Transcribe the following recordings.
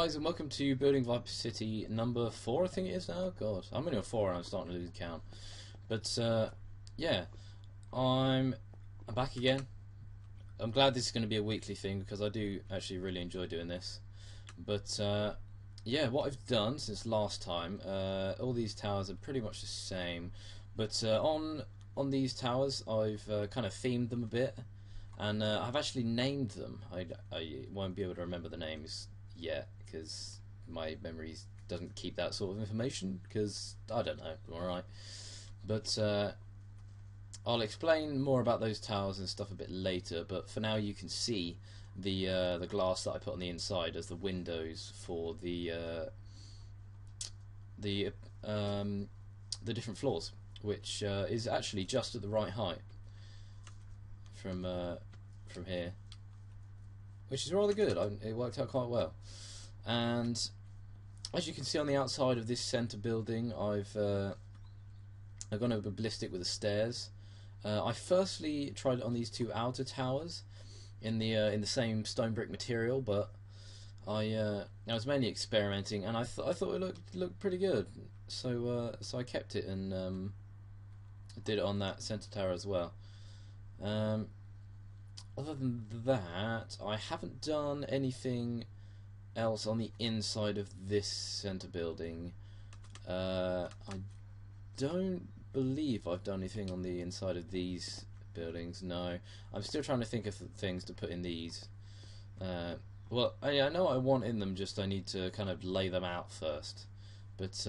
guys, and welcome to Building Viper City number 4, I think it is now. God, I'm only on 4 and I'm starting to lose count. But, yeah, I'm back again. I'm glad this is going to be a weekly thing because I do actually really enjoy doing this. But, yeah, what I've done since last time, all these towers are pretty much the same. But on these towers, I've kind of themed them a bit. And I've actually named them. I won't be able to remember the names yet because my memory doesn't keep that sort of information because I don't know. Alright. But I'll explain more about those towers and stuff a bit later, but for now you can see the glass that I put on the inside as the windows for the different floors, which is actually just at the right height from here, which is rather good. It worked out quite well. And as you can see on the outside of this centre building, I've gone over ballistic with the stairs. I firstly tried it on these two outer towers in the same stone brick material, but I was mainly experimenting, and I thought it looked pretty good. So I kept it and did it on that centre tower as well. Other than that, I haven't done anything else on the inside of this centre building. I don't believe I've done anything on the inside of these buildings, no. I'm still trying to think of things to put in these. Well, I know what I want in them, just I need to kind of lay them out first. But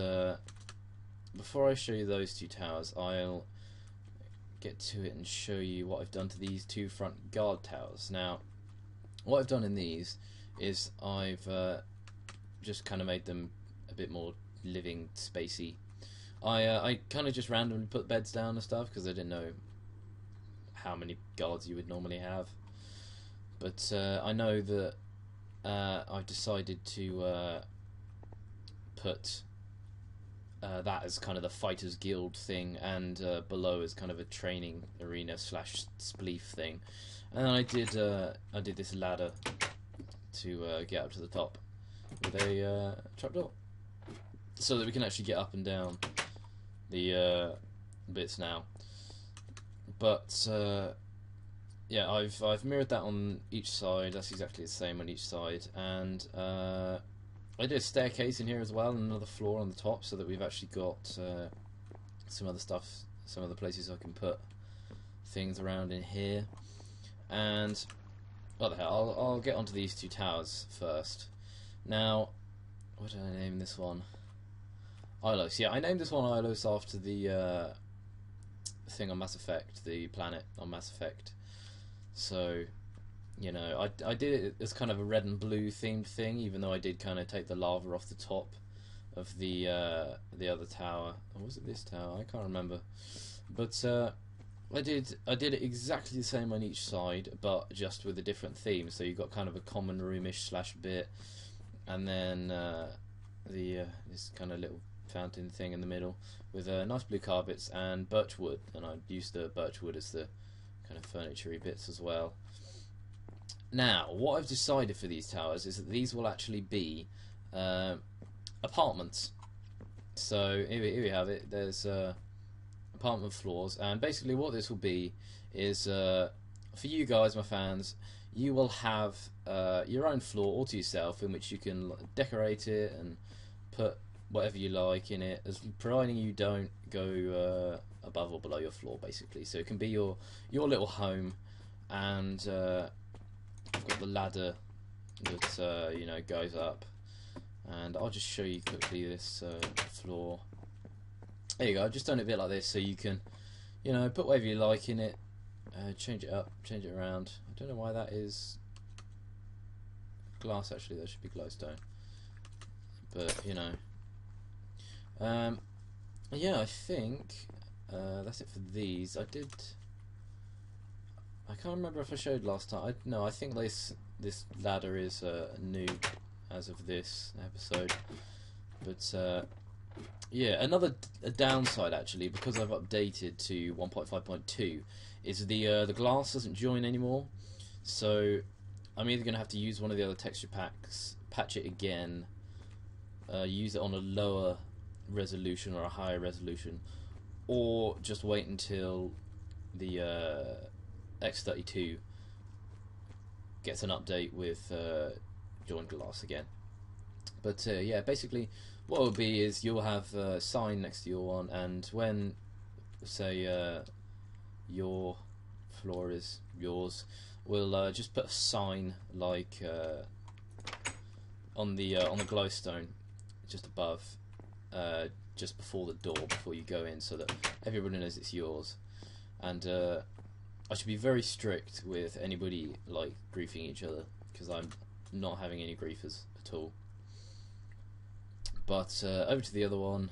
before I show you those two towers, I'll get to it and show you what I've done to these two front guard towers. Now, what I've done in these is I've just kind of made them a bit more living spacey. I kind of just randomly put beds down and stuff because I didn't know how many guards you would normally have. But I know that I've decided to put that as kind of the Fighters Guild thing, and below as kind of a training arena / spleef thing. And then I did this ladder to get up to the top with a trapdoor, so that we can actually get up and down the bits now. But yeah, I've mirrored that on each side. That's exactly the same on each side, and I did a staircase in here as well, and another floor on the top, so that we've actually got some other stuff, some other places I can put things around in here. And what the hell, I'll get onto these two towers first. Now, what did I name this one? Ilos. Yeah, I named this one Ilos after the thing on Mass Effect, the planet on Mass Effect. So, you know, I did it as kind of a red and blue themed thing, even though I did kind of take the lava off the top of the other tower. Or was it this tower? I can't remember. But I did it exactly the same on each side, but just with a different theme. So you got kind of a common roomish / bit, and then this kind of little fountain thing in the middle with nice blue carpets and birch wood, and I used the birch wood as the kind of furniture-y bits as well. Now, what I've decided for these towers is that these will actually be apartments. So here we have it. There's apartment floors, and basically what this will be is for you guys, my fans, you will have your own floor all to yourself, in which you can decorate it and put whatever you like in it, providing you don't go above or below your floor, basically. So it can be your little home, and I've got the ladder that you know, goes up, and I'll just show you quickly this floor. There you go. I've just done it a bit like this, so you can, you know, put whatever you like in it, change it up, change it around. I don't know why that is glass. Actually, that should be glowstone. But you know, yeah, I think that's it for these. I can't remember if I showed last time. No, I think this ladder is new as of this episode. But yeah, a downside actually, because I've updated to 1.5.2, is the glass doesn't join anymore. So I'm either going to have to use one of the other texture packs, patch it again, use it on a lower resolution or a higher resolution, or just wait until the X32 gets an update with joined glass again. But yeah, basically what it will be is you'll have a sign next to your one, and when, say, your floor is yours, we'll just put a sign like on the glowstone just above, just before the door, before you go in, so that everybody knows it's yours. And I should be very strict with anybody like griefing each other, because I'm not having any griefers at all. But over to the other one.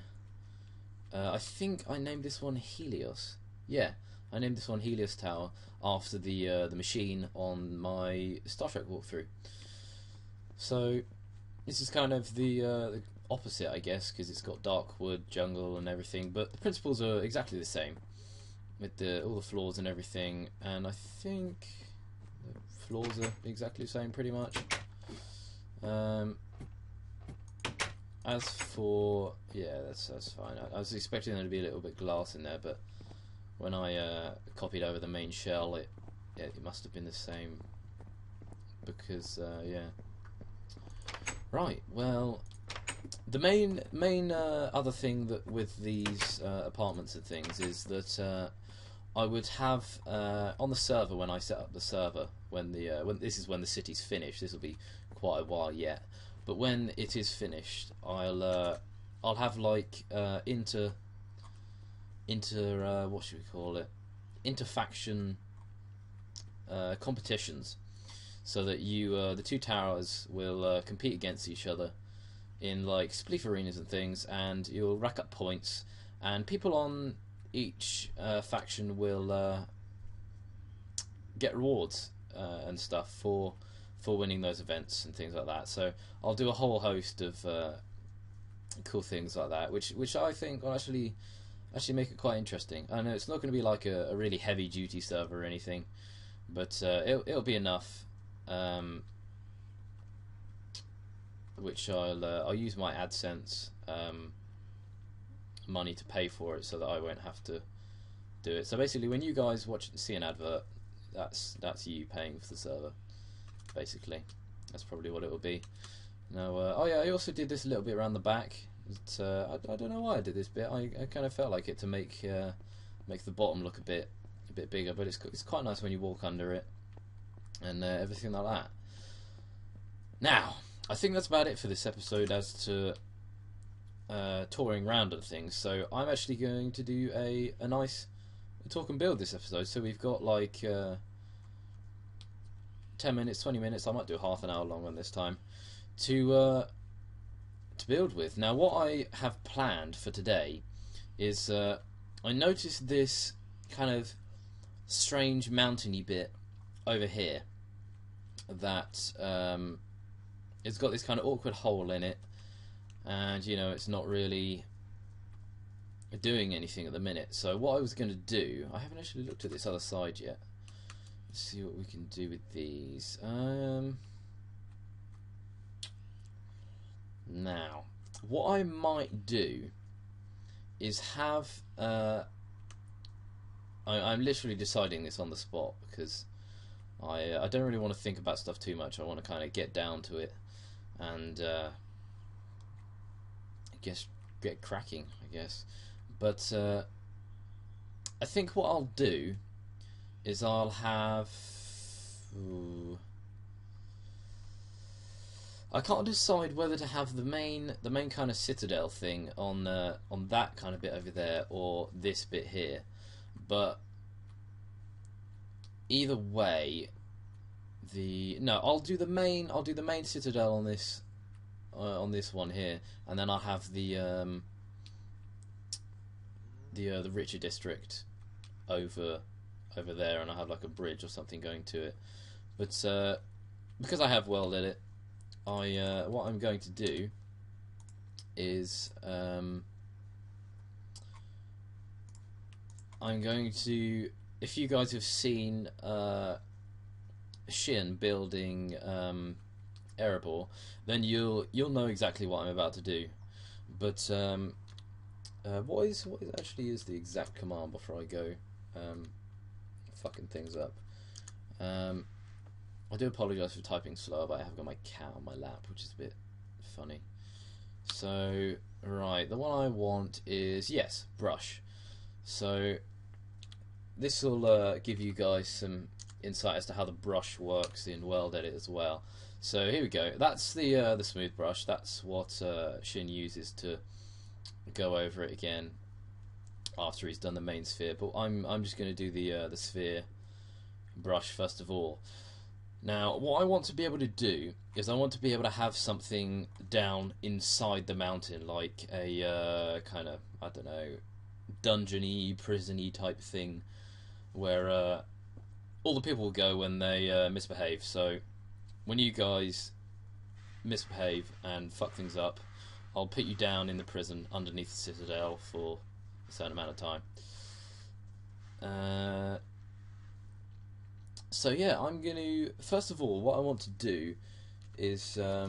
I think I named this one Helios. Yeah, I named this one Helios Tower after the machine on my Star Trek walkthrough. So this is kind of the opposite, I guess, because it's got dark wood, jungle, and everything. But the principles are exactly the same, with all the floors and everything. And I think the floors are exactly the same, pretty much. As for, yeah, that's fine. I was expecting there to be a little bit glass in there, but when I copied over the main shell, it must have been the same, because yeah. Right. Well, the main other thing that with these apartments and things is that I would have on the server, when I set up the server, when this is when the city's finished. This will be quite a while yet. But when it is finished, I'll have like inter what should we call it? Interfaction competitions, so that the two towers will compete against each other in like spleef arenas and things, and you'll rack up points, and people on each faction will get rewards and stuff for winning those events and things like that. So I'll do a whole host of cool things like that, which I think will actually make it quite interesting. I know it's not going to be like a really heavy duty server or anything, but it'll be enough. Which I'll use my AdSense money to pay for it, so that I won't have to do it. So basically, when you guys see an advert, that's you paying for the server. Basically, that's probably what it will be. Now, oh yeah, I also did this a little bit around the back. I don't know why I did this bit. I kind of felt like it to make the bottom look a bit bigger, but it's quite nice when you walk under it and everything like that. Now, I think that's about it for this episode as to touring around and things. So I'm actually going to do a nice talk and build this episode. So we've got like 10 minutes, 20 minutes, I might do half an hour long one this time, to build with. Now, what I have planned for today is I noticed this kind of strange mountainy bit over here that it's got this kind of awkward hole in it, and you know, it's not really doing anything at the minute. So what I was going to do, I haven't actually looked at this other side yet. Let's see what we can do with these. Now, what I might do is have I'm literally deciding this on the spot, because I don't really want to think about stuff too much. I want to kind of get down to it and I guess get cracking, I guess. But I think what I'll do is I'll have... I can't decide whether to have the main kind of citadel thing on that kind of bit over there, or this bit here. But either way, I'll do the main citadel on this one here, and then I'll have the richer district over there, and I'll have like a bridge or something going to it. But because I have welded it, what I'm going to do is I'm going to, if you guys have seen Shin building Erebor, then you'll know exactly what I'm about to do. But what actually is the exact command before I go fucking things up? I do apologise for typing slower, but I have got my cat on my lap, which is a bit funny. So, right, the one I want is, yes, brush. So, this will give you guys some insight as to how the brush works in World Edit as well. So, here we go. That's the smooth brush. That's what Shin uses to go over it again after he's done the main sphere. But I'm just going to do the sphere brush first of all. Now, what I want to be able to do is I want to be able to have something down inside the mountain, like a kind of, I don't know, dungeon-y, prison-y type thing, where all the people will go when they misbehave. So, when you guys misbehave and fuck things up, I'll put you down in the prison underneath the citadel for a certain amount of time. So yeah, I'm going to, first of all, what I want to do is, I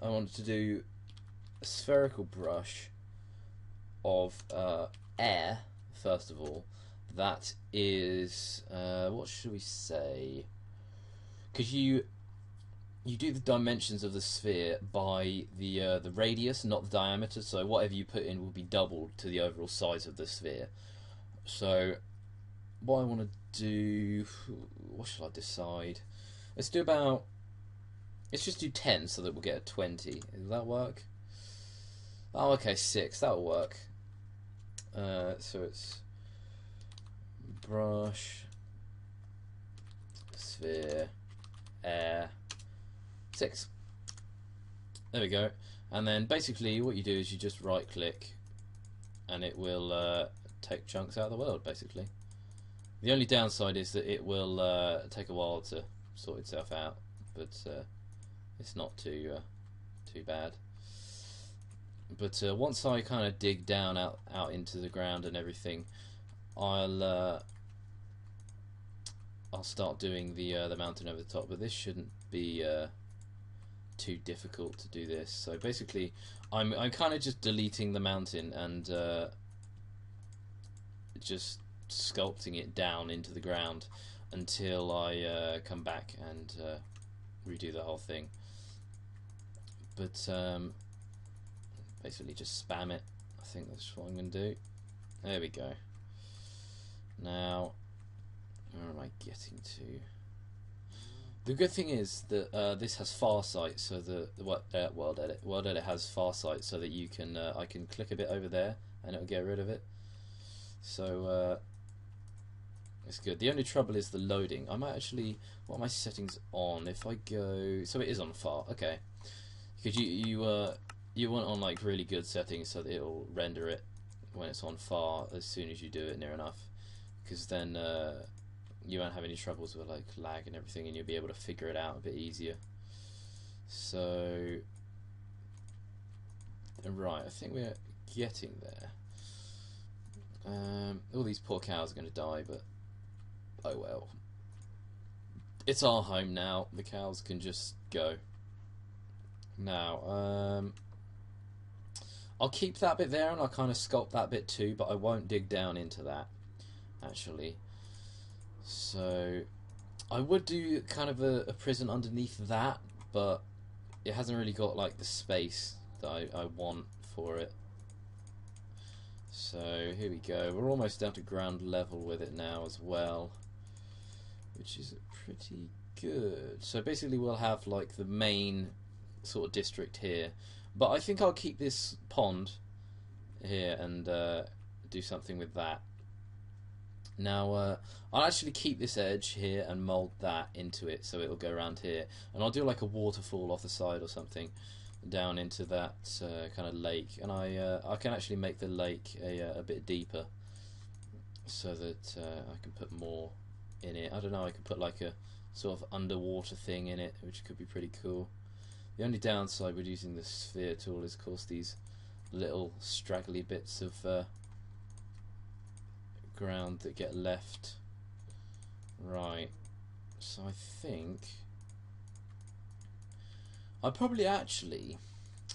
want to do a spherical brush of air, first of all. That is, what should we say? Because you do the dimensions of the sphere by the radius, not the diameter, so whatever you put in will be doubled to the overall size of the sphere. So what I want to do, what shall I decide? Let's just do 10 so that we'll get a 20. Does that work? Oh, okay, 6, that'll work. So it's brush, sphere, air, 6. There we go. And then basically what you do is you just right click and it will take chunks out of the world, basically. The only downside is that it will take a while to sort itself out, but it's not too bad. But once I kind of dig down out into the ground and everything, I'll start doing the mountain over the top. But this shouldn't be too difficult to do this. So basically, I'm kind of just deleting the mountain and just sculpting it down into the ground until I come back and redo the whole thing. But basically just spam it. I think that's what I'm going to do. There we go. Now, where am I getting to? The good thing is that this has Farsight, so World Edit has Farsight, so that you can I can click a bit over there and it'll get rid of it. So it's good. The only trouble is the loading. I might actually, what are my settings on? If I go, so it is on far. Okay, because you want on like really good settings so that it'll render it when it's on far as soon as you do it near enough, because then you won't have any troubles with like lag and everything, and you'll be able to figure it out a bit easier. So right, I think we're getting there. All these poor cows are going to die, but oh well. It's our home now. The cows can just go. Now, I'll keep that bit there and I'll kind of sculpt that bit too, but I won't dig down into that, actually. So, I would do kind of a prison underneath that, but it hasn't really got like the space that I want for it. So here we go. We're almost down to ground level with it now as well, which is pretty good. So basically we'll have like the main sort of district here, but I think I'll keep this pond here and do something with that. Now I'll actually keep this edge here and mould that into it so it'll go around here, and I'll do like a waterfall off the side or something down into that kind of lake, and I can actually make the lake a bit deeper so that I can put more in it. I don't know, I could put like a sort of underwater thing in it, which could be pretty cool. The only downside with using the sphere tool is of course these little straggly bits of ground that get left Right, so I think I probably actually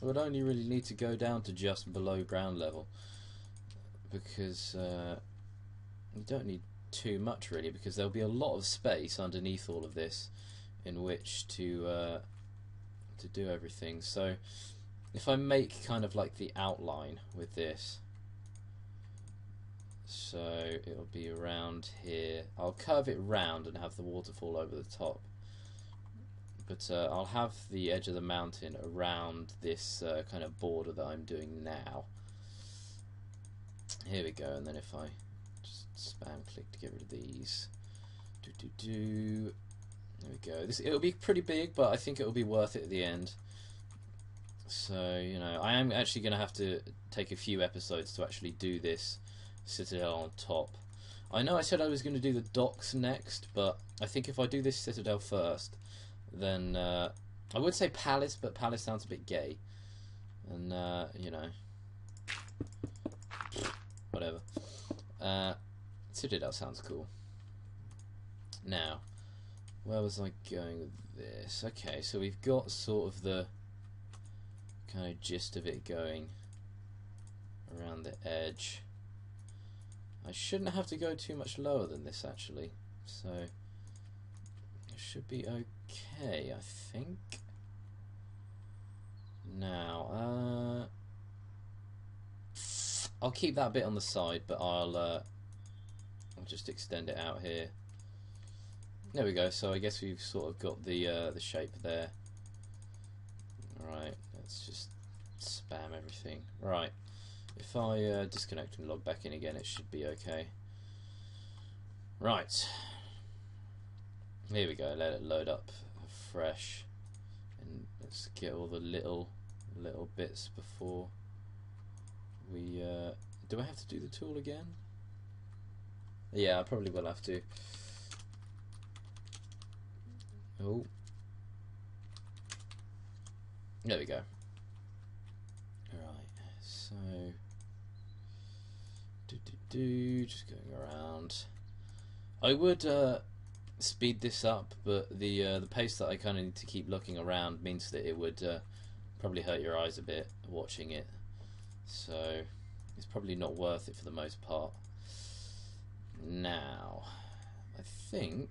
would only really need to go down to just below ground level, because you don't need too much really, because there'll be a lot of space underneath all of this in which to do everything. So if I make kind of like the outline with this, so it'll be around here. I'll curve it round and have the waterfall over the top, but I'll have the edge of the mountain around this kind of border that I'm doing now. Here we go, and then if I just spam click to get rid of these, there we go. It'll be pretty big, but I think it'll be worth it at the end. So, you know, I am actually going to have to take a few episodes to actually do this citadel on top. I know I said I was going to do the docks next, but I think if I do this citadel first, then I would say palace, but palace sounds a bit gay, and you know, whatever. Citadel sounds cool. Now, where was I going with this? Okay, so we've got sort of the kind of gist of it going around the edge. I shouldn't have to go too much lower than this actually, so it should be okay, I think. Now, I'll keep that bit on the side, but I'll just extend it out here. There we go. So I guess we've sort of got the shape there. Right, let's just spam everything. Right, if I disconnect and log back in again, it should be okay. Right, here we go. Let it load up fresh, and let's get all the little bits before we. Do I have to do the tool again? Yeah, I probably will have to. Oh, there we go. Right, so just going around. I would speed this up, but the pace that I kind of need to keep looking around means that it would probably hurt your eyes a bit watching it. So it's probably not worth it for the most part. Now, I think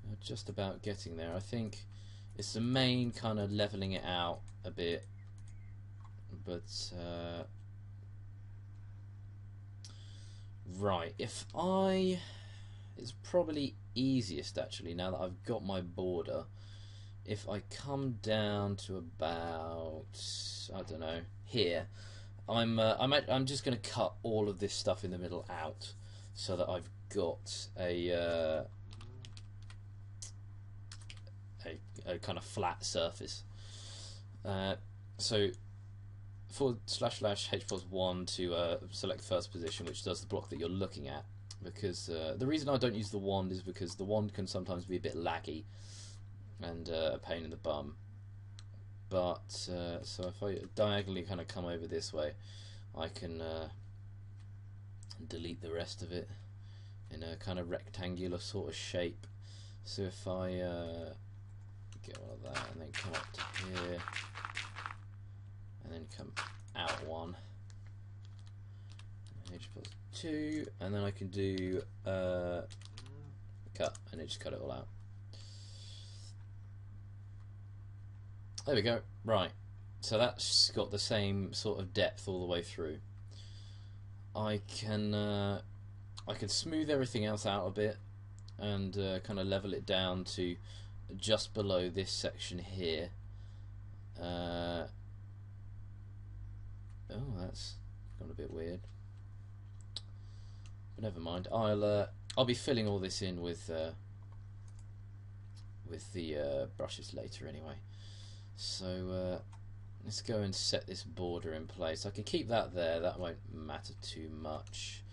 we're just about getting there. I think it's the main kind of leveling it out a bit, but right, it's probably easiest actually, now that I've got my border, if I come down to about, I don't know, here, I'm just going to cut all of this stuff in the middle out, so that I've got a kind of flat surface. So //h+1 to select first position, which does the block that you're looking at, because the reason I don't use the wand is because the wand can sometimes be a bit laggy and a pain in the bum. But so if I diagonally kind of come over this way, I can delete the rest of it in a kind of rectangular sort of shape. So if I get all of that and then come up to here and then come out one, H+2, and then I can do cut, and it just cut it all out. There we go. Right, so that's got the same sort of depth all the way through. I can smooth everything else out a bit and kind of level it down to just below this section here. Oh, that's gone a bit weird. But never mind. I'll be filling all this in with the brushes later anyway. So let's go and set this border in place. I can keep that there. That won't matter too much.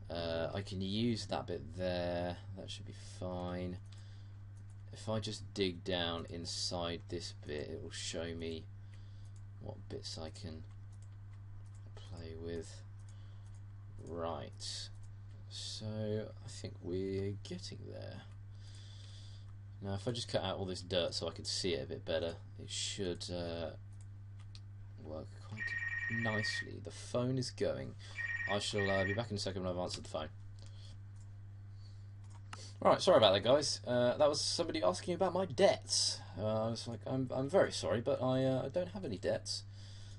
I can use that bit there. That should be fine. If I just dig down inside this bit, it will show me what bits I can play with. Right. So I think we're getting there. Now if I just cut out all this dirt so I can see it a bit better, it should work quite nicely. The phone is going. I shall be back in a second when I've answered the phone. Right, sorry about that, guys. That was somebody asking about my debts. I was like, I'm very sorry, but I don't have any debts,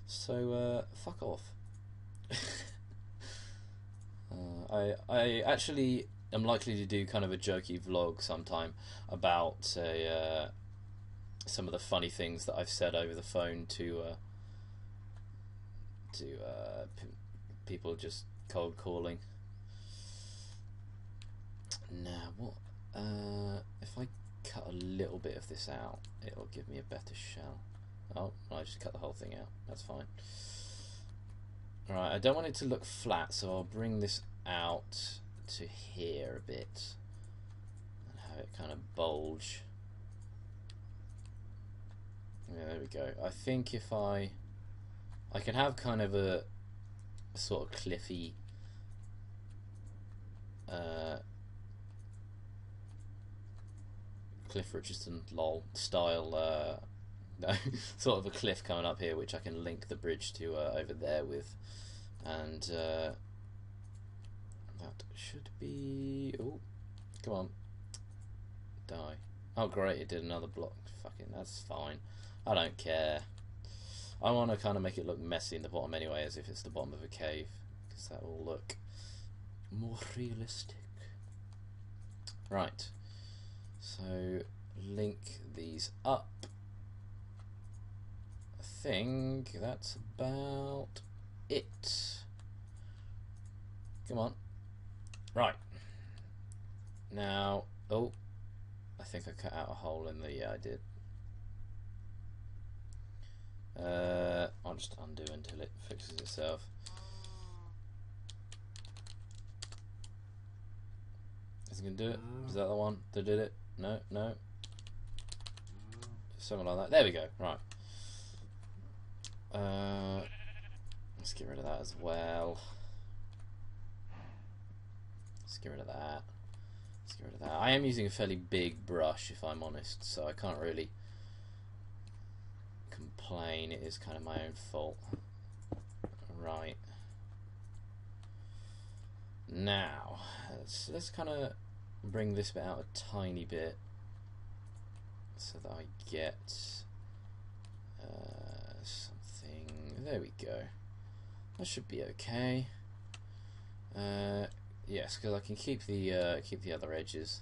so fuck off. I actually am likely to do kind of a jokey vlog sometime about some of the funny things that I've said over the phone to people just cold calling. Now, what? If I cut a little bit of this out, it'll give me a better shell. Oh, I just cut the whole thing out. That's fine. Alright, I don't want it to look flat, so I'll bring this out to here a bit and have it kind of bulge. Yeah, there we go. I think if I can have kind of a sort of cliffy Cliff Richardson lol style no, sort of a cliff coming up here, which I can link the bridge to over there with, and that should be. Oh, come on, die! Oh great, it did another block. Fucking, that's fine. I don't care. I want to kind of make it look messy in the bottom anyway, as if it's the bottom of a cave, because that will look more realistic. Right. So link these up. I think that's about it. Come on. Right. Now, oh, I think I cut out a hole in the, yeah, I did. I'll just undo until it fixes itself. Is it going to do it? Is that the one that did it? No, no. Something like that. There we go. Right. Let's get rid of that as well. Let's get rid of that. Let's get rid of that. I am using a fairly big brush, if I'm honest, so I can't really complain. It is kind of my own fault. Right. Now, let's kind of bring this bit out a tiny bit so that I get something. There we go. That should be okay. Yes, because I can keep the other edges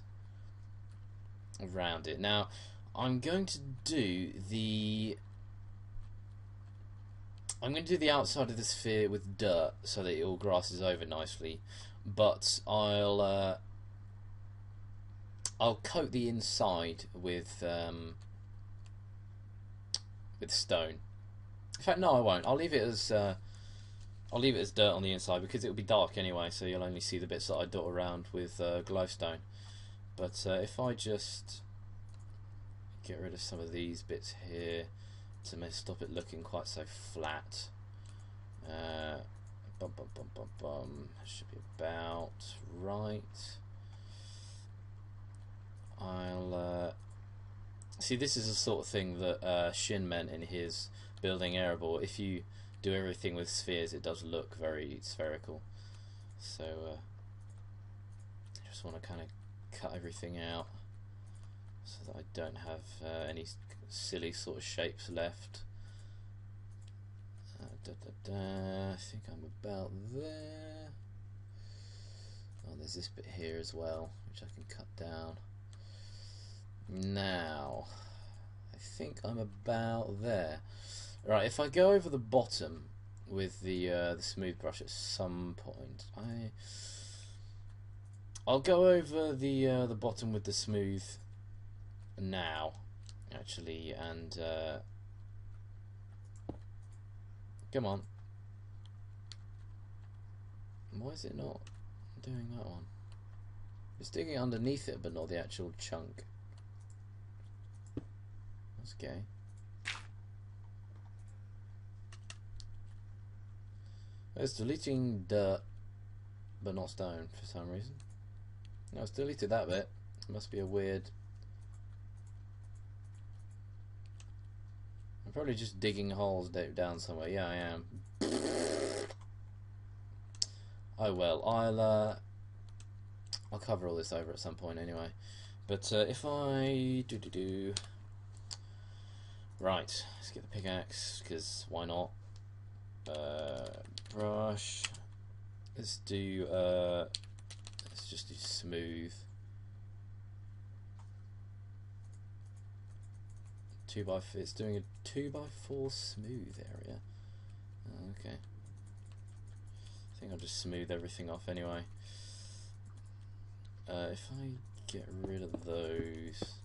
around it. Now, I'm going to do the outside of the sphere with dirt so that it all grasses over nicely, but I'll coat the inside with stone. In fact, no, I won't. I'll leave it as dirt on the inside because it will be dark anyway, so you'll only see the bits that I dot around with glowstone. But if I just get rid of some of these bits here to stop it looking quite so flat. Should be about right. I'll see. This is the sort of thing that Shin meant in his building Erebor. If you do everything with spheres, it does look very spherical. So I just want to kind of cut everything out so that I don't have any silly sort of shapes left. I think I'm about there. Oh, there's this bit here as well, which I can cut down. Now, I think I'm about there. Right, if I go over the bottom with the smooth brush at some point, I'll go over the bottom with the smooth now, actually, and come on. Why is it not doing that one? It's digging underneath it, but not the actual chunk. That's gay. It's deleting dirt but not stone for some reason. No, it's deleted that bit. It must be a weird... I'm probably just digging holes down somewhere. Yeah, I am. Oh well, I'll cover all this over at some point anyway. But if I right, let's get the pickaxe, because why not? Brush. Let's just do smooth. 2x4. It's doing a 2x4 smooth area. Okay. I think I'll just smooth everything off anyway. If I get rid of those.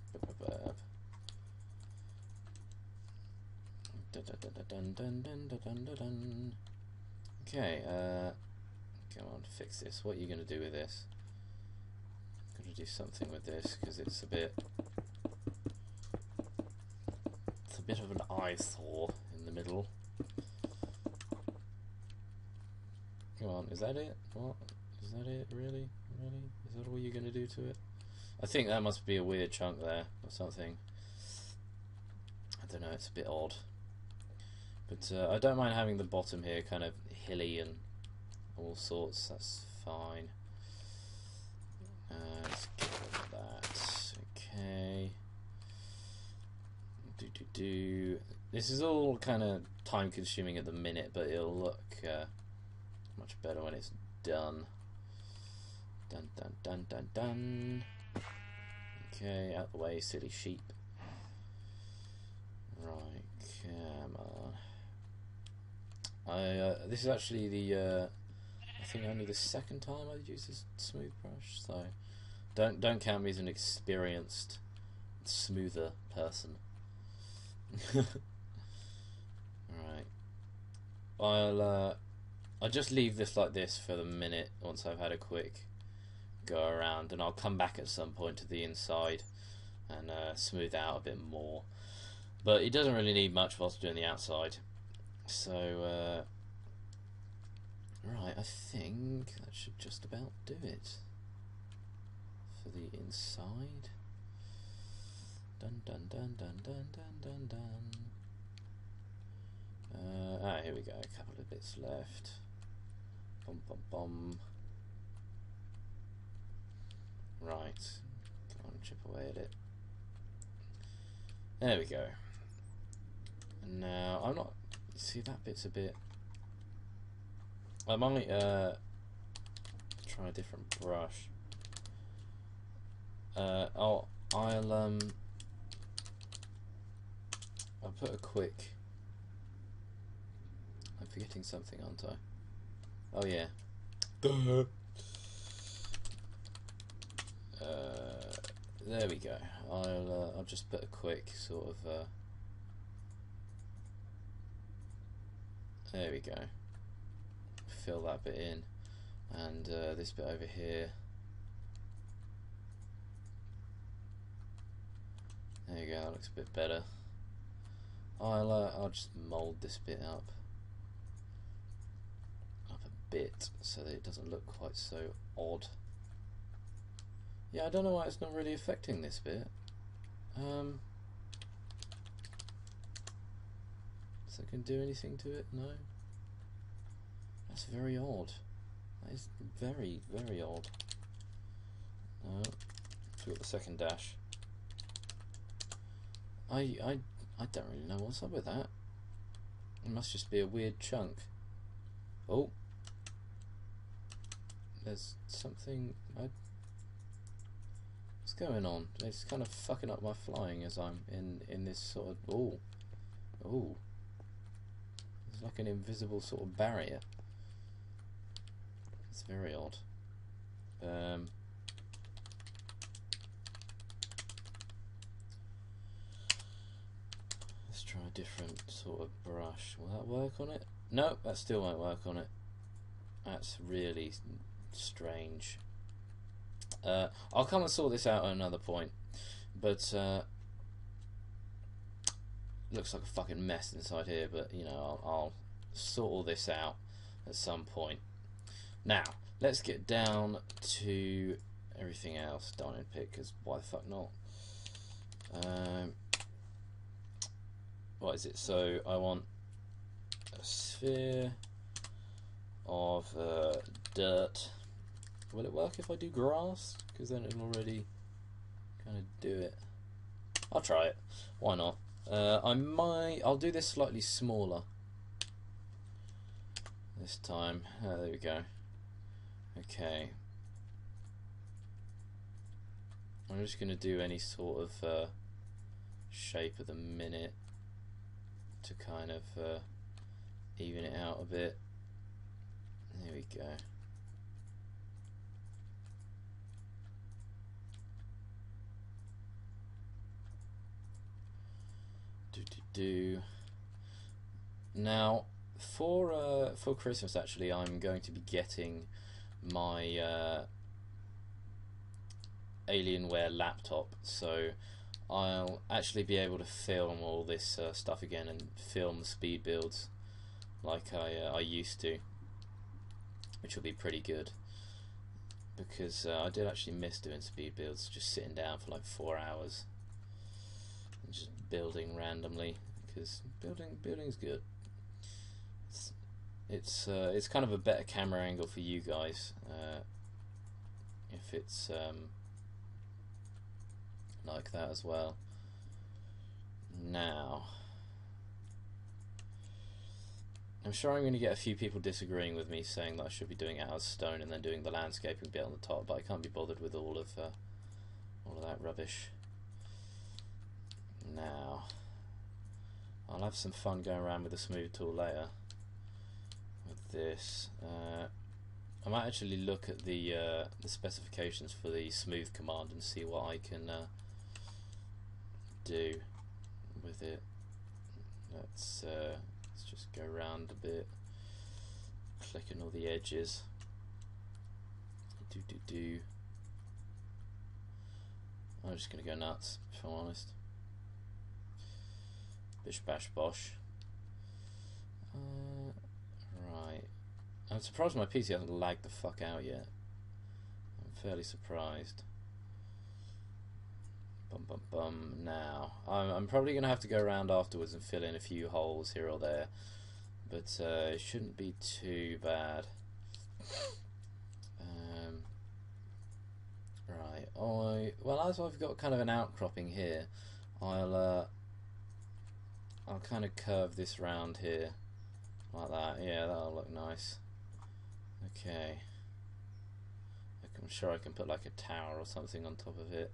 Okay, come on, fix this. What are you going to do with this? I'm going to do something with this because it's a bit of an eyesore in the middle. Come on, is that it? What? Is that it? Really? Really? Is that all you're going to do to it? I think that must be a weird chunk there or something. I don't know, it's a bit odd. But I don't mind having the bottom here kind of hilly and all sorts, that's fine. Let's get rid of that. Okay. This is all kind of time consuming at the minute, but it'll look much better when it's done. Dun dun dun dun dun. Okay, out the way, silly sheep. Right, come on. This is actually the I think only the second time I've used this smooth brush, so don't count me as an experienced smoother person. Right, I'll just leave this like this for the minute once I've had a quick go around, and I'll come back at some point to the inside and smooth out a bit more. But it doesn't really need much whilst doing the outside. So right, I think that should just about do it for the inside. Dun dun dun dun dun dun dun dun. Here we go, a couple of bits left. Bum bum bum. Right, come on, chip away at it. There we go. And now, I'm not... See, that bit's a bit... I might try a different brush. I'll put a quick... I'm forgetting something, aren't I? Oh yeah. Duh. There we go. I'll just put a quick sort of there we go. Fill that bit in, and this bit over here. There you go. That looks a bit better. I'll just mould this bit up a bit so that it doesn't look quite so odd. Yeah, I don't know why it's not really affecting this bit. So I can do anything to it? No? That's very odd. That is very, very odd. No. So we've got the second dash. I don't really know what's up with that. It must just be a weird chunk. Oh. There's something... What's going on? It's kind of fucking up my flying as I'm in this sort of... Ooh. Ooh. It's like an invisible sort of barrier. It's very odd. Let's try a different sort of brush. Will that work on it? No, that still won't work on it. That's really strange. I'll come and sort this out at another point, but looks like a fucking mess inside here, but you know, I'll sort all this out at some point. Now, let's get down to everything else. Diamond pick, because why the fuck not? What is it? So I want a sphere of dirt. Will it work if I do grass? Because then it'll already kind of do it. I'll try it. Why not? I'll do this slightly smaller this time. There we go. Okay. I'm just going to do any sort of shape at the minute to kind of even it out a bit. There we go. Now, for Christmas, actually, I'm going to be getting my Alienware laptop, so I'll actually be able to film all this stuff again and film the speed builds like I used to, which will be pretty good, because I did actually miss doing speed builds, just sitting down for like 4 hours and just building randomly, because building's good. It's kind of a better camera angle for you guys if it's like that as well. Now, I'm sure I'm going to get a few people disagreeing with me, saying that I should be doing it out of stone and then doing the landscaping bit on the top, but I can't be bothered with all of that rubbish. Now, I'll have some fun going around with the smooth tool later with this. I might actually look at the specifications for the smooth command and see what I can do with it. Let's just go around a bit, clicking all the edges. I'm just gonna go nuts, if I'm honest. Bish bash bosh. Right. I'm surprised my PC hasn't lagged the fuck out yet. I'm fairly surprised. Now, I'm probably going to have to go around afterwards and fill in a few holes here or there, but it shouldn't be too bad. Right. Well, as I've got kind of an outcropping here, I'll kind of curve this round here like that. Yeah, that'll look nice. Okay. I'm sure I can put like a tower or something on top of it.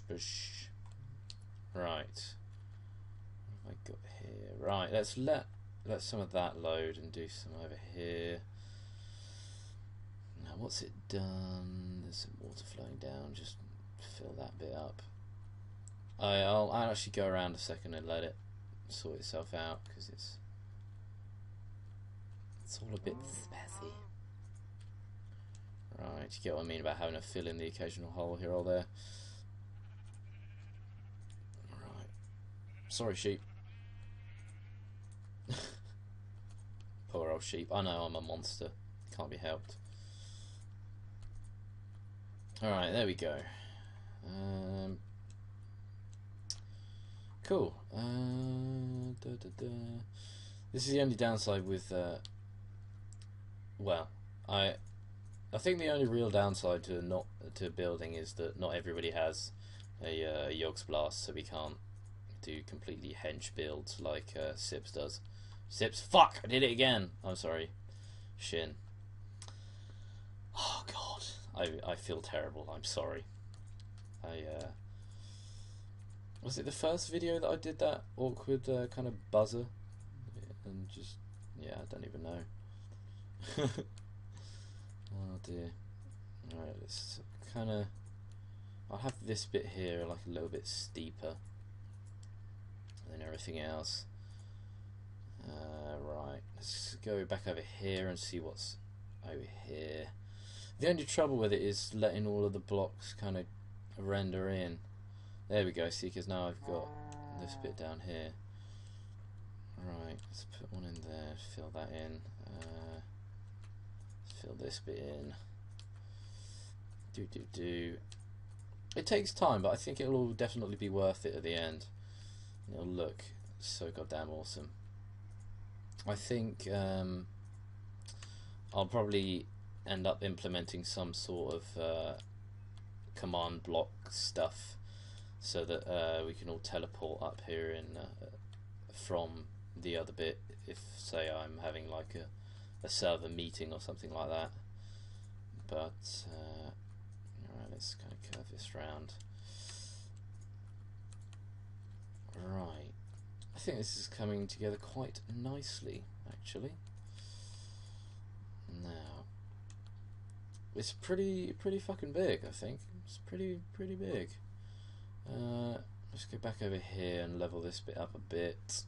Bush. Right. What have I got here? Right, let's let some of that load and do some over here. Now, what's it done? There's some water flowing down. Just fill that bit up. I'll actually go around a second and let it sort itself out, because it's all a bit spazzy. Right, you get what I mean about having to fill in the occasional hole here or there. Right. Sorry, sheep. Poor old sheep. I know I'm a monster. Can't be helped. Alright, there we go. Cool. This is the only downside with well, I think the only real downside to building is that not everybody has a Yogs Blast, so we can't do completely hench builds like Sips does. Sips, fuck! I did it again! I'm sorry. Shin. Oh god. I feel terrible. I'm sorry. Was it the first video that I did that awkward kind of buzzer? And just, yeah, I don't even know. Oh dear. Alright, let's kind of... I'll have this bit here like a little bit steeper than everything else. Right, let's go back over here and see what's over here. The only trouble with it is letting all of the blocks kind of render in. There we go, see, because now I've got this bit down here. Right, let's put one in there, fill that in. Fill this bit in. It takes time, but I think it'll all definitely be worth it at the end. It'll look so goddamn awesome. I think I'll probably end up implementing some sort of command block stuff so that we can all teleport up here in from the other bit if, say, I'm having like a server meeting or something like that. But alright, let's kind of curve this round. Right, I think this is coming together quite nicely, actually. Now, it's pretty fucking big. I think it's pretty big. Let's go back over here and level this bit up a bit.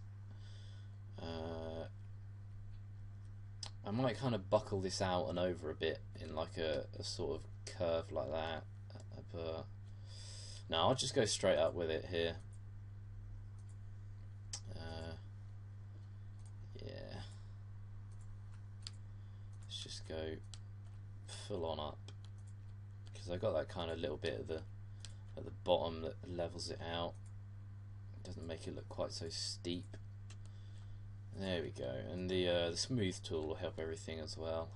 I might kind of buckle this out and over a bit in like a sort of curve like that. But no, I'll just go straight up with it here. Yeah. Let's just go full on up, because I got that kind of little bit at the bottom that levels it out. It doesn't make it look quite so steep. There we go, and the smooth tool will help everything as well.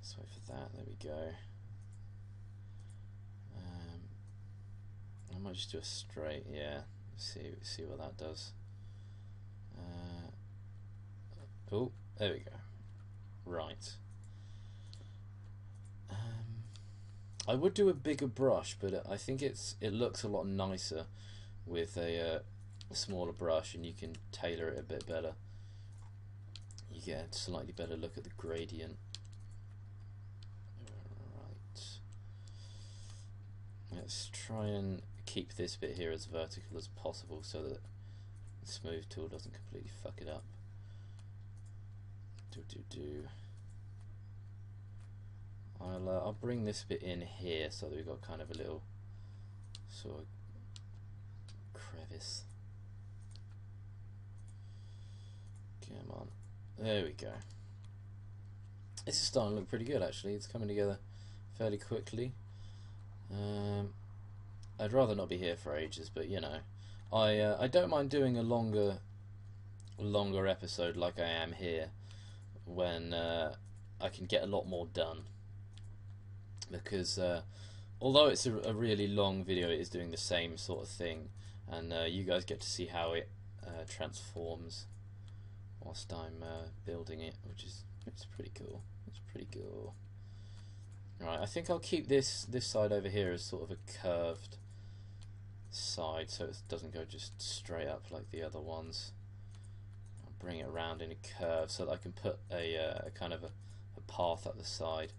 Let's wait for that. There we go. I might just do a straight. Yeah, see what that does. Oh, there we go. Right. I would do a bigger brush, but I think it looks a lot nicer with a smaller brush, and you can tailor it a bit better. You get a slightly better look at the gradient. Right. Let's try and keep this bit here as vertical as possible so that the smooth tool doesn't completely fuck it up. I'll bring this bit in here so that we've got kind of a little sort of crevice. Come on, there we go. This is starting to look pretty good, actually. It's coming together fairly quickly. I'd rather not be here for ages, but you know, I don't mind doing a longer episode like I am here, when I can get a lot more done. Because although it's a really long video, it is doing the same sort of thing, and you guys get to see how it transforms whilst I'm building it, it's pretty cool. It's pretty cool. Right, I think I'll keep this side over here as sort of a curved side, so it doesn't go just straight up like the other ones. I'll bring it around in a curve so that I can put a kind of a path up the side,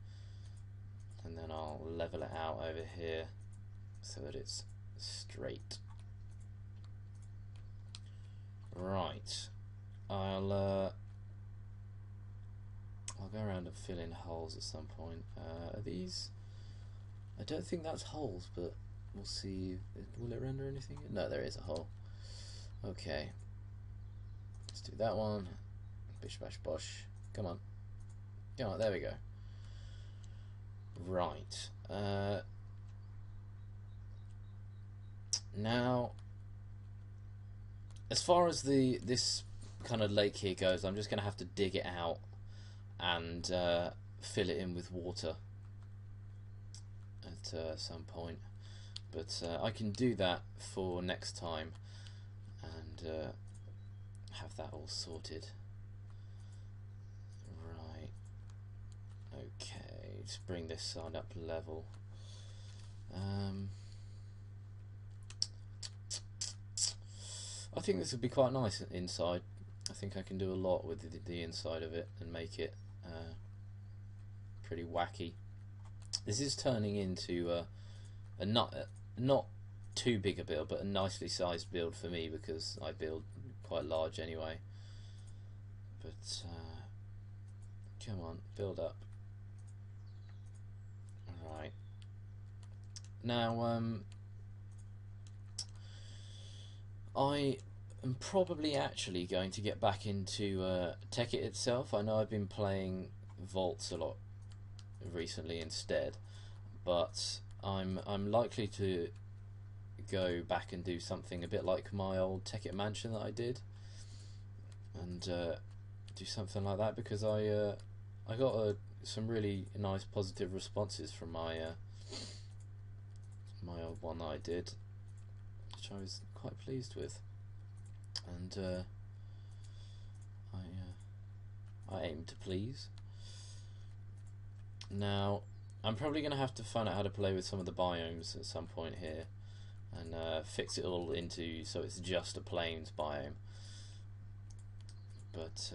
and then I'll level it out over here so that it's straight. Right, I'll go around and fill in holes at some point. Are these? I don't think that's holes, but we'll see. Will it render anything? No, there is a hole. Okay, let's do that one. Bish bash bosh. Come on, come on. There we go. Right. Now, as far as this kind of lake here goes, I'm just going to have to dig it out and fill it in with water at some point. But I can do that for next time and have that all sorted. Right. Okay, let's bring this side up level. I think this would be quite nice inside. I think I can do a lot with the inside of it and make it pretty wacky. This is turning into a not too big a build, but a nicely sized build for me, because I build quite large anyway. But come on, build up. Alright. Now, I am probably actually going to get back into Tekkit itself. I know I've been playing vaults a lot recently instead, but I'm likely to go back and do something a bit like my old Tekkit Mansion that I did, and do something like that, because I got some really nice positive responses from my my old one that I did, which I was quite pleased with, and I aim to please. Now, I'm probably going to have to find out how to play with some of the biomes at some point here, and fix it all into so it's just a plains biome. But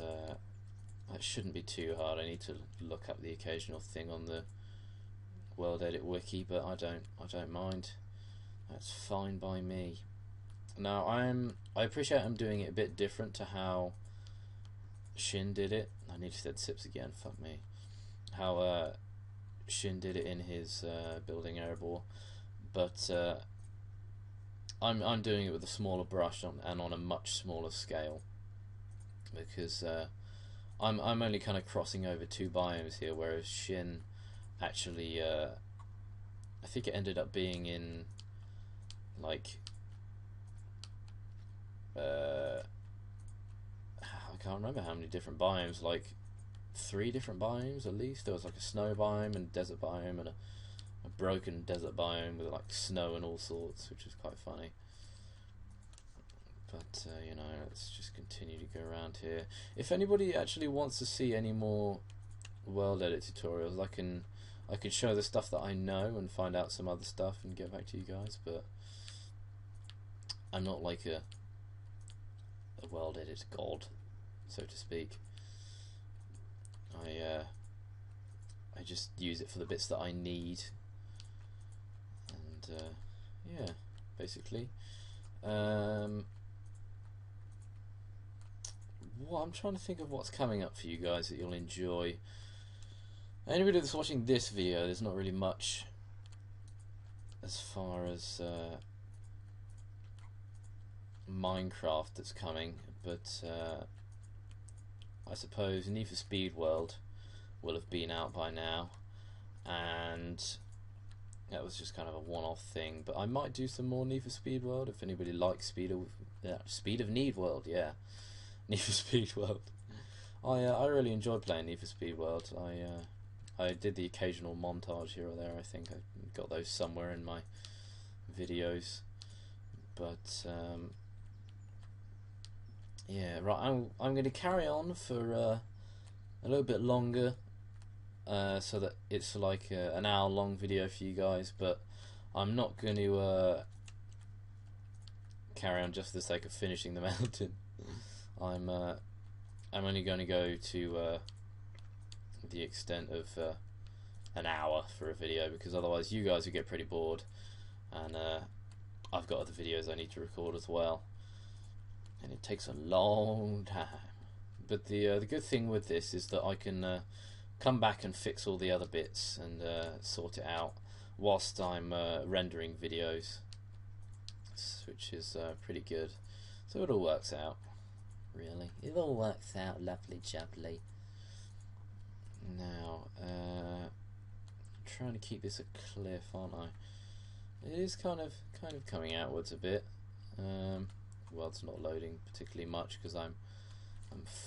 that shouldn't be too hard. I need to look up the occasional thing on the World Edit wiki, but I don't mind. That's fine by me. Now I appreciate I'm doing it a bit different to how Shin did it. I nearly said Sips again. Fuck me. How Shin did it in his building Erebor, but I'm doing it with a smaller brush and on a much smaller scale, because I'm only kind of crossing over 2 biomes here, whereas Shin actually I think it ended up being in like I can't remember how many different biomes, like 3 different biomes at least. There was like a snow biome and desert biome and a broken desert biome with like snow and all sorts, which was quite funny. But you know, let's just continue to go around here. If anybody actually wants to see any more World Edit tutorials, I can show the stuff that I know and find out some other stuff and get back to you guys. But I'm not like a World Edit god, so to speak. I just use it for the bits that I need, and yeah, basically. Well, I'm trying to think of what's coming up for you guys that you'll enjoy. Anybody that's watching this video, there's not really much as far as Minecraft that's coming, but I suppose Need for Speed World will have been out by now, and that was just kind of a one-off thing. But I might do some more Need for Speed World if anybody likes Speed of Need World. Yeah, Need for Speed World. I really enjoyed playing Need for Speed World. I did the occasional montage here or there. I think I got those somewhere in my videos, but yeah, right. I'm going to carry on for a little bit longer, so that it's like an hour-long video for you guys. But I'm not going to carry on just for the sake of finishing the mountain. I'm only going to go to the extent of an hour for a video, because otherwise you guys would get pretty bored, and I've got other videos I need to record as well, and it takes a long time. But the good thing with this is that I can come back and fix all the other bits and sort it out whilst I'm rendering videos, which is pretty good. So it all works out, really. It all works out lovely jubbly. Now, trying to keep this a cliff, aren't I? It is kind of coming outwards a bit. Well, it's not loading particularly much because I'm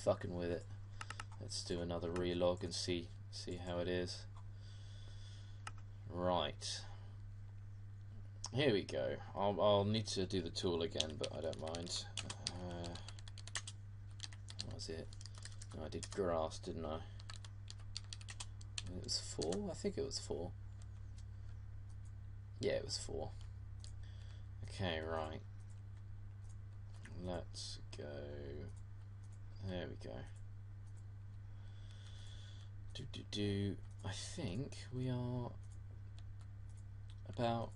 fucking with it. Let's do another relog and see how it is. Right. Here we go. I'll need to do the tool again, but I don't mind. What was it? No, I did grass, didn't I? It was 4? I think it was 4. Yeah, it was 4. Okay, right. Let's go. There we go. I think we are about,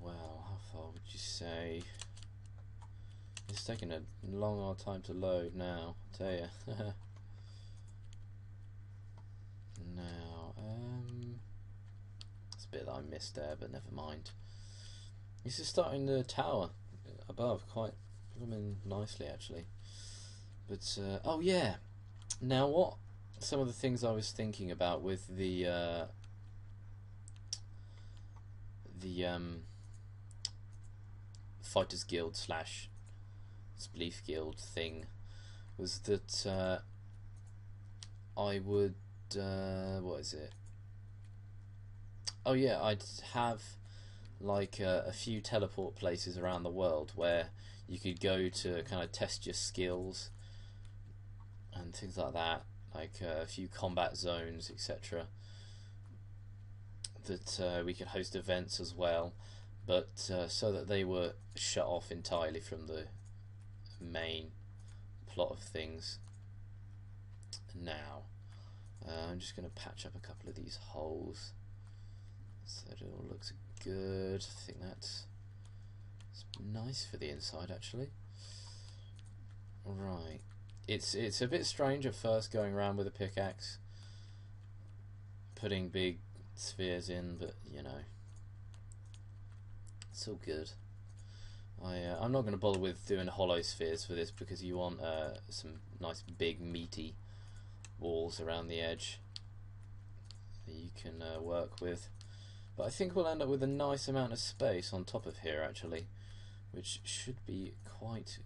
well, how far would you say? It's taking a long old time to load now, I tell you. Now, it's a bit that I missed there, but never mind. This is starting the tower above quite, nicely actually. But oh yeah, now what some of the things I was thinking about with the Fighters Guild slash Spleef Guild thing was that I would what is it? Oh yeah, I'd have like a few teleport places around the world where you could go to kind of test your skills and things like that, like a few combat zones, etc. That we could host events as well, but so that they were shut off entirely from the main plot of things. Now, I'm just going to patch up a couple of these holes so that it all looks good. I think that's nice for the inside, actually. Right, it's a bit strange at first going around with a pickaxe, putting big spheres in, but you know, it's all good. I'm not going to bother with doing hollow spheres for this because you want some nice big meaty walls around the edge that you can work with. But I think we'll end up with a nice amount of space on top of here actually, which should be quite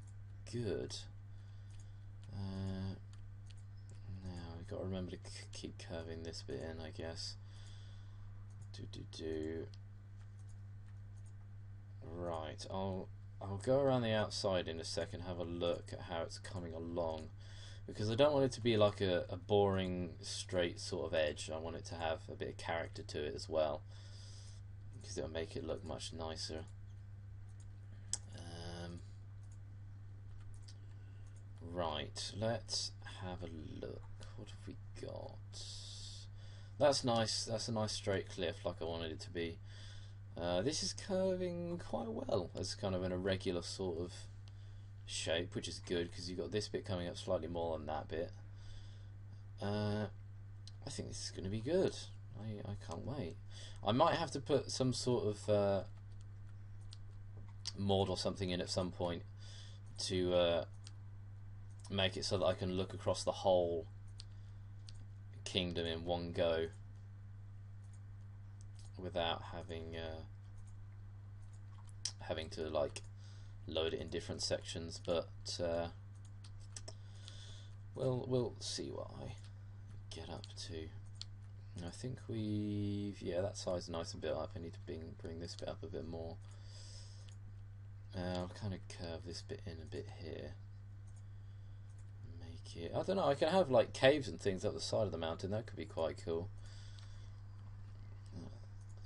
good. Now we've got to remember to keep curving this bit in, I guess. Right, I'll go around the outside in a second, have a look at how it's coming along, because I don't want it to be like a boring straight sort of edge. I want it to have a bit of character to it as well, because it'll make it look much nicer. Right, let's have a look. What have we got? That's nice. That's a nice straight cliff like I wanted it to be. This is curving quite well as kind of an irregular sort of shape, which is good because you've got this bit coming up slightly more than that bit. I think this is going to be good. I can't wait. I might have to put some sort of mod or something in at some point to make it so that I can look across the whole kingdom in one go without having to like load it in different sections, but we'll see what I get up to. I think that side's nice and built up. I need to bring this bit up a bit more. I'll kind of curve this bit in a bit here. Make it, I don't know, I can have like caves and things up the side of the mountain. That could be quite cool.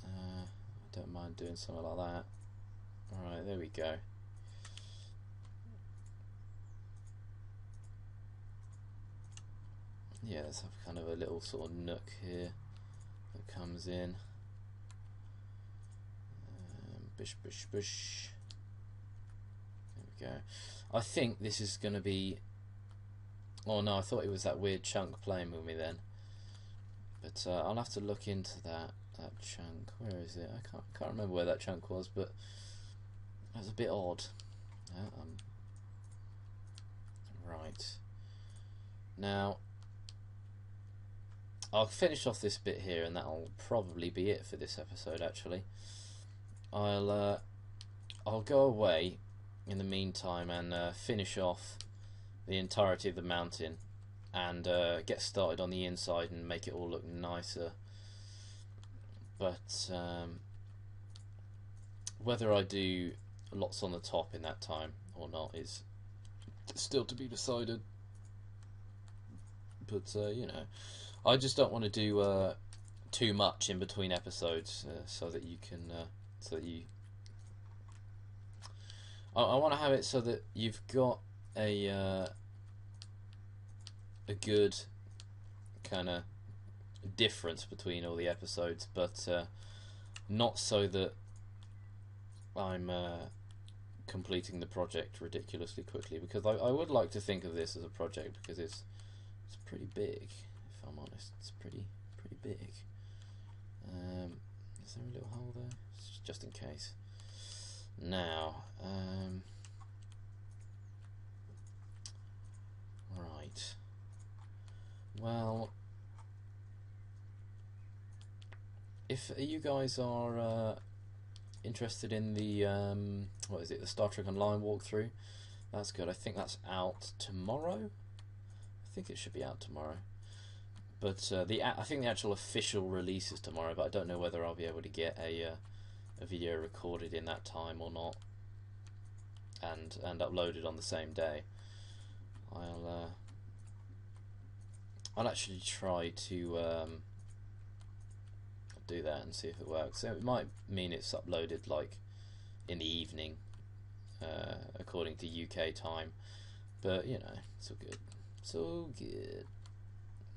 I don't mind doing something like that. Alright, there we go. Yeah, let's have kind of a little sort of nook here that comes in. Bish, bish, bish. There we go. I think this is going to be... Oh no, I thought it was that weird chunk playing with me then. But I'll have to look into that chunk. Where is it? I can't remember where that chunk was, but that's a bit odd. Right. Now, I'll finish off this bit here, and that'll probably be it for this episode. Actually, I'll go away in the meantime and finish off the entirety of the mountain and get started on the inside and make it all look nicer. But whether I do lots on the top in that time or not is still to be decided. But you know, I just don't want to do too much in between episodes, so that you can I want to have it so that you've got a good kind of difference between all the episodes, but not so that I'm completing the project ridiculously quickly, because I would like to think of this as a project because it's pretty big, if I'm honest. It's pretty big. Is there a little hole there? Just in case. Now, right. Well, if you guys are interested in the what is it, the Star Trek Online walkthrough, that's good. I think that's out tomorrow. I think it should be out tomorrow. But I think the actual official release is tomorrow. But I don't know whether I'll be able to get a video recorded in that time or not, and uploaded on the same day. I'll actually try to do that and see if it works. So it might mean it's uploaded like in the evening, according to UK time. But you know, it's all good. It's all good.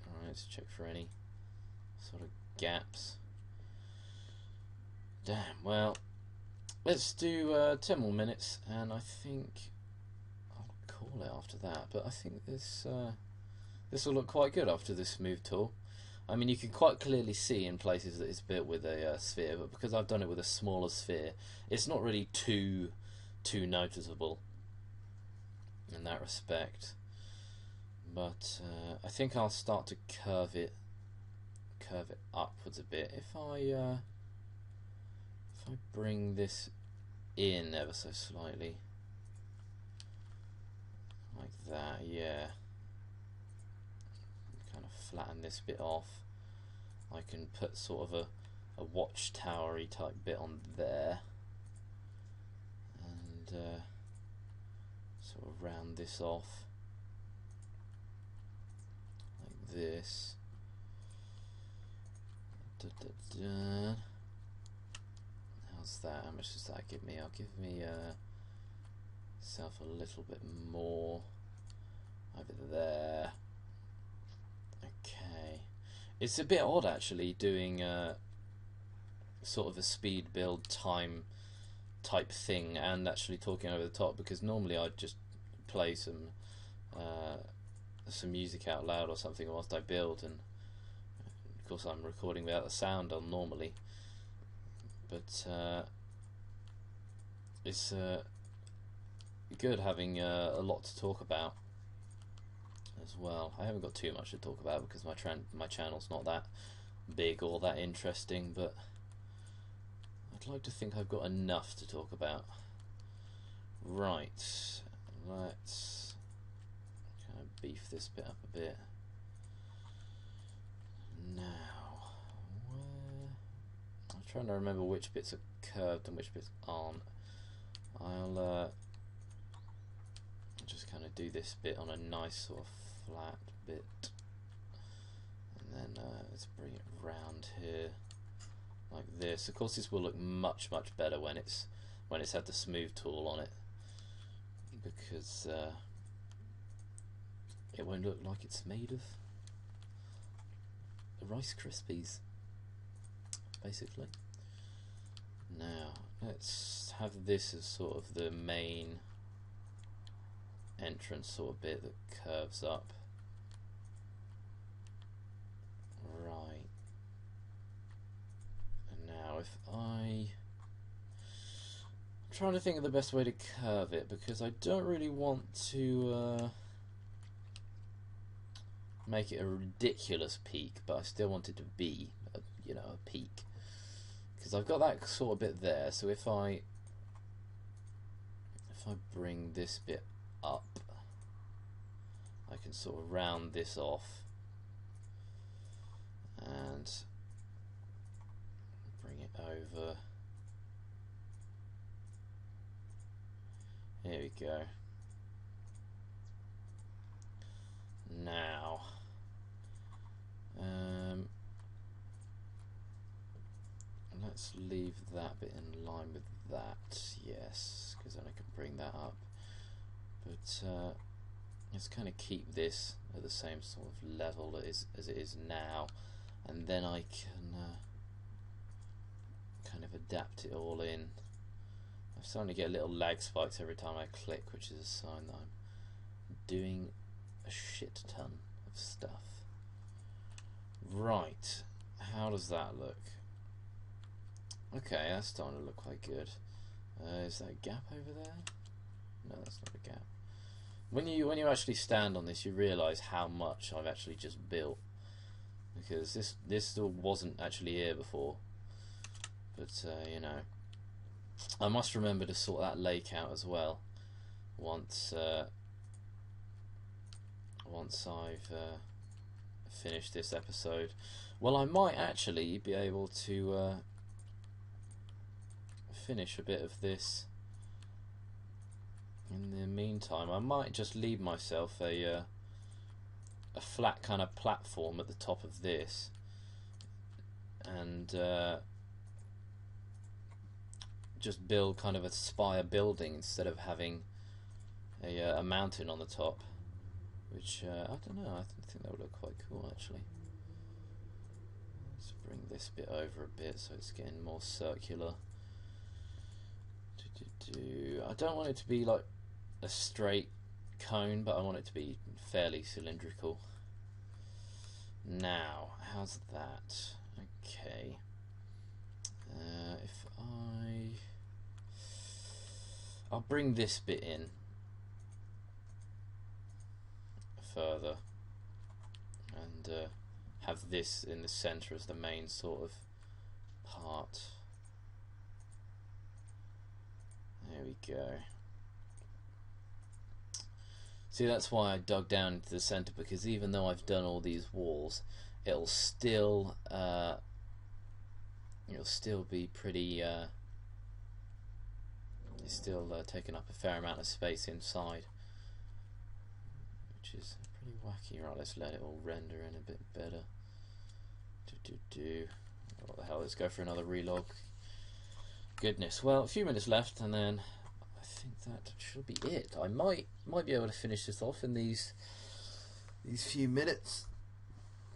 Alright, let's check for any sort of gaps. Damn, well, let's do 10 more minutes, and I think I'll call it after that. But I think this will look quite good after this smooth tool. I mean, you can quite clearly see in places that it's built with a sphere, but because I've done it with a smaller sphere, it's not really too noticeable in that respect. But I think I'll start to curve it upwards a bit. If I bring this in ever so slightly, like that, yeah. Kind of flatten this bit off. I can put sort of a watchtowery type bit on there, and sort of round this off like this. How's that? How much does that give me? I'll give me self a little bit more over there. Okay, it's a bit odd actually doing sort of a speed build time type thing and actually talking over the top, because normally I'd just play some music out loud or something whilst I build, and of course I'm recording without the sound on normally. But it's good having a lot to talk about as well. I haven't got too much to talk about because my channel's not that big or that interesting, but I'd like to think I've got enough to talk about. Right, let's kind of beef this bit up a bit. Now, I'm trying to remember which bits are curved and which bits aren't. I'll just kind of do this bit on a nice sort of flat bit, and then let's bring it round here like this. Of course, this will look much better when it's had the smooth tool on it, because it won't look like it's made of Rice Krispies, basically. Now let's have this as sort of the main entrance sort of bit that curves up. Right, and now if I'm trying to think of the best way to curve it, because I don't really want to make it a ridiculous peak, but I still want it to be a peak, because I've got that sort of bit there. So if I bring this bit up, I can sort of round this off and bring it over. Here we go. Now let's leave that bit in line with that, yes, because then I can bring that up. But let's kind of keep this at the same sort of level as it is now, and then I can kind of adapt it all in. I'm starting to get little lag spikes every time I click, which is a sign that I'm doing a shit ton of stuff. Right, how does that look? Okay, that's starting to look quite good. Is that a gap over there? No, that's not a gap. When you actually stand on this, you realise how much I've actually just built, because this still wasn't actually here before. But you know, I must remember to sort that lake out as well once I've finished this episode. Well, I might actually be able to finish a bit of this in the meantime. I might just leave myself a flat kind of platform at the top of this, and just build kind of a spire building instead of having a mountain on the top, which I don't know, I think that would look quite cool actually. Let's bring this bit over a bit so it's getting more circular. I don't want it to be like a straight cone, but I want it to be fairly cylindrical. Now, how's that? Okay. If I'll bring this bit in further and have this in the center as the main sort of part. There we go. See, that's why I dug down into the center, because even though I've done all these walls, it'll still be pretty it's still taking up a fair amount of space inside, which is pretty wacky. Right, let's let it all render in a bit better. What the hell, let's go for another relog. Goodness, well, a few minutes left, and then I think that should be it. I might be able to finish this off in these few minutes.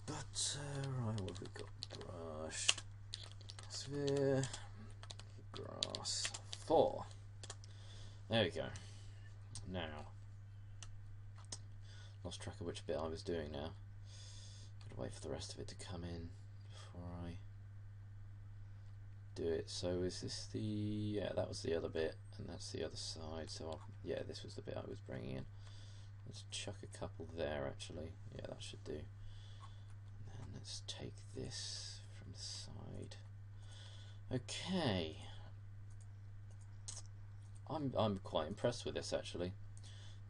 But right, what have we got? Brush, sphere, grass, 4. There we go. Now, lost track of which bit I was doing now. Gotta wait for the rest of it to come in before I do it. So is this the... yeah, that was the other bit, and that's the other side. So yeah, this was the bit I was bringing in. Let's chuck a couple there actually. Yeah, that should do. And then let's take this from the side. Okay. I'm quite impressed with this actually.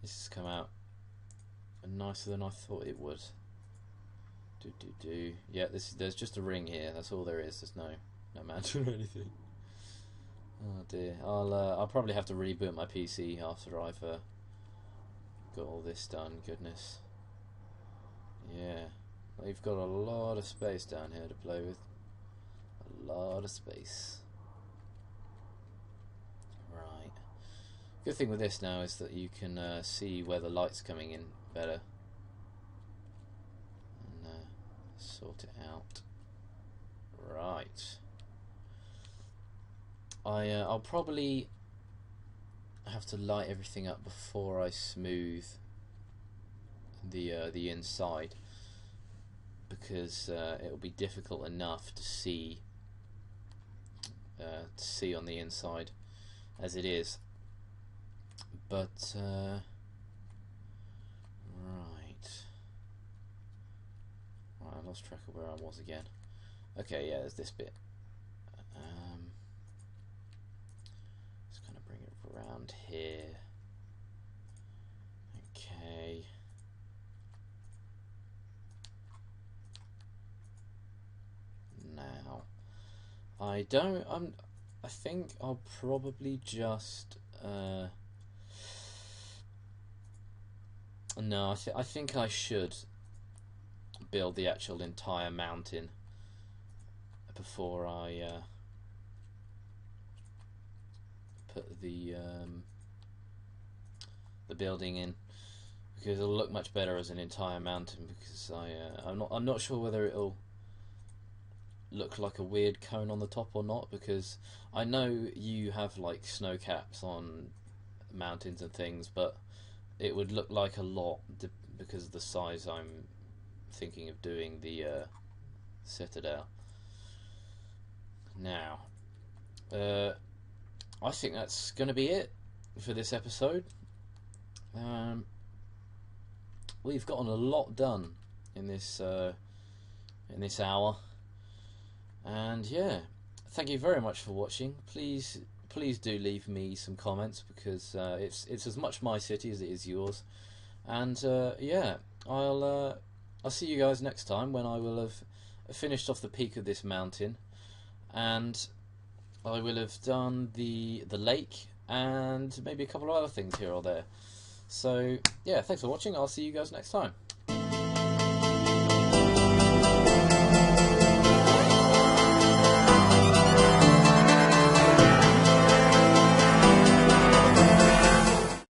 This has come out nicer than I thought it would. Yeah, there's just a ring here. That's all there is. There's no mountain or anything. Oh dear. I'll probably have to reboot my PC after I've got all this done. Goodness. Yeah, we've got a lot of space down here to play with. A lot of space. Right. Good thing with this now is that you can see where the light's coming in better and sort it out. Right. I'll probably have to light everything up before I smooth the inside, because it'll be difficult enough to see on the inside as it is. But right, I lost track of where I was again. Okay, yeah, there's this bit. Just kind of bring it around here. Okay. Now, I think I'll probably just no, I think I should build the actual entire mountain before I put the building in, because it'll look much better as an entire mountain. Because I'm not sure whether it'll look like a weird cone on the top or not, because I know you have like snow caps on mountains and things, but it would look like a lot because of the size I'm thinking of doing the citadel. Now, I think that's going to be it for this episode. We've gotten a lot done in this hour, and yeah, thank you very much for watching. Please do leave me some comments, because it's as much my city as it is yours. And yeah, I'll see you guys next time, when I will have finished off the peak of this mountain, and I will have done the lake and maybe a couple of other things here or there. So yeah, thanks for watching. I'll see you guys next time.